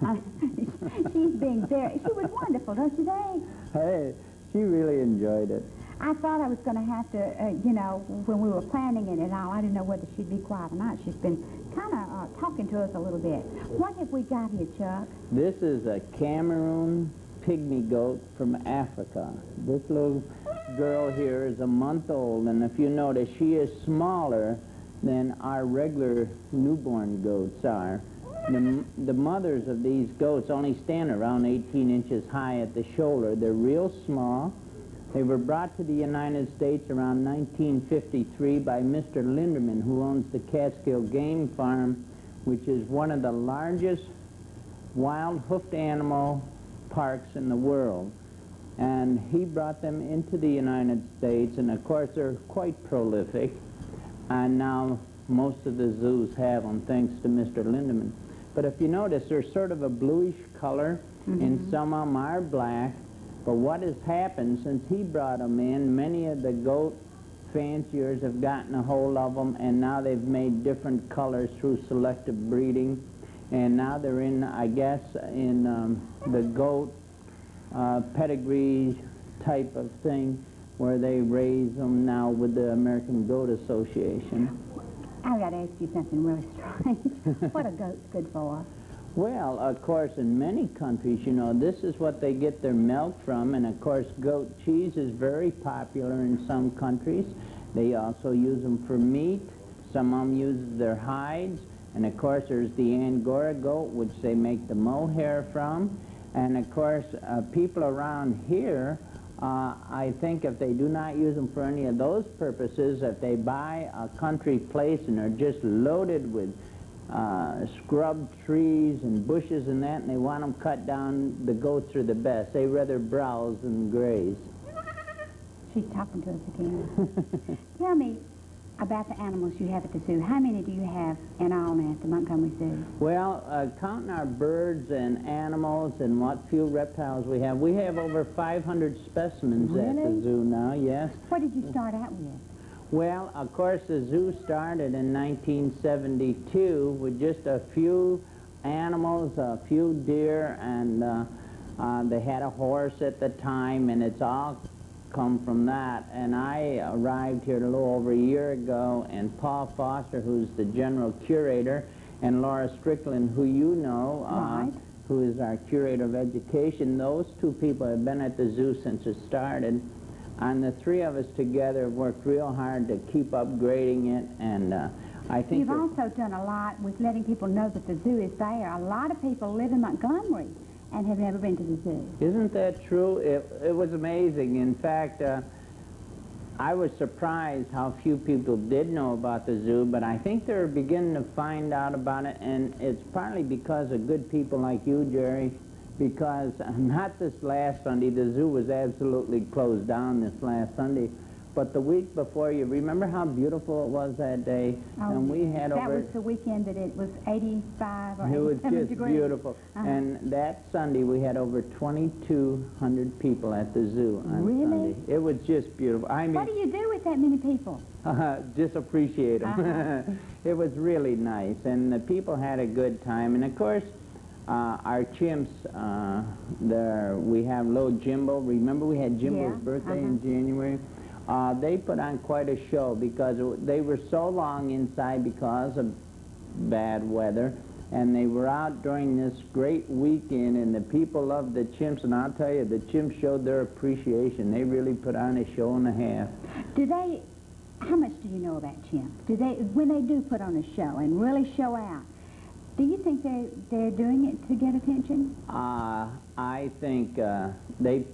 She's being very, she was wonderful, don't you think? Hey, she really enjoyed it. I thought I was going to have to, you know, when we were planning it and all, I didn't know whether she'd be quiet or not. She's been kind of talking to us a little bit. What have we got here, Chuck? This is a Cameroon pygmy goat from Africa. This little girl here is a month old, and if you notice, she is smaller than our regular newborn goats are. The mothers of these goats only stand around 18 inches high at the shoulder. They're real small. They were brought to the United States around 1953 by Mr. Linderman, who owns the Catskill Game Farm, which is one of the largest wild hoofed animal parks in the world. And he brought them into the United States, and of course they're quite prolific. And now most of the zoos have them, thanks to Mr. Lindemann. But if you notice, they're sort of a bluish color, and some of them are black. But what has happened since he brought them in, many of the goat fanciers have gotten a hold of them, and now they've made different colors through selective breeding. And now they're in, I guess, in the goat pedigree type of thing, where they raise them now with the American Goat Association. I've got to ask you something really strange. What are goats good for? Well, of course, in many countries, you know, this is what they get their milk from, and of course, goat cheese is very popular in some countries. They also use them for meat. Some of them use their hides, and of course, there's the Angora goat, which they make the mohair from. And of course, people around here, I think if they do not use them for any of those purposes, if they buy a country place and they're just loaded with scrub trees and bushes and that, and they want them cut down, the goats are the best. They rather browse than graze. She's talking to us again. Tell me about the animals you have at the zoo. How many do you have in all now at the Montgomery Zoo? Well, counting our birds and animals and what few reptiles we have over 500 specimens at the zoo now, yes. What did you start out with? Well, of course, the zoo started in 1972 with just a few animals, a few deer, and they had a horse at the time, and it's all come from that. And I arrived here a little over a year ago, and Paul Foster, who's the general curator, and Laura Strickland, who you know, who is our curator of education, those two people have been at the zoo since it started. And the three of us together have worked real hard to keep upgrading it, and I think... You've also done a lot with letting people know that the zoo is there. A lot of people live in Montgomery and have never been to the zoo. Isn't that true? It was amazing. In fact, I was surprised how few people did know about the zoo, but I think they're beginning to find out about it, and it's partly because of good people like you, Jerry, because not this last Sunday, the zoo was absolutely closed down this last Sunday, but the week before, you remember how beautiful it was that day? Oh, and we had that was the weekend that it was 85 or 87 degrees. It was just beautiful. And that Sunday, we had over 2,200 people at the zoo on Sunday. It was just beautiful. I mean, what do you do with that many people? Just appreciate them. It was really nice, and the people had a good time. And of course, our chimps, we have little Jimbo. Remember we had Jimbo's birthday in January? They put on quite a show because they were so long inside because of bad weather, and they were out during this great weekend, and the people loved the chimps, and I'll tell you, the chimps showed their appreciation. They really put on a show and a half. How much do you know about chimps? When they do put on a show and really show out, do you think they're doing it to get attention? I think they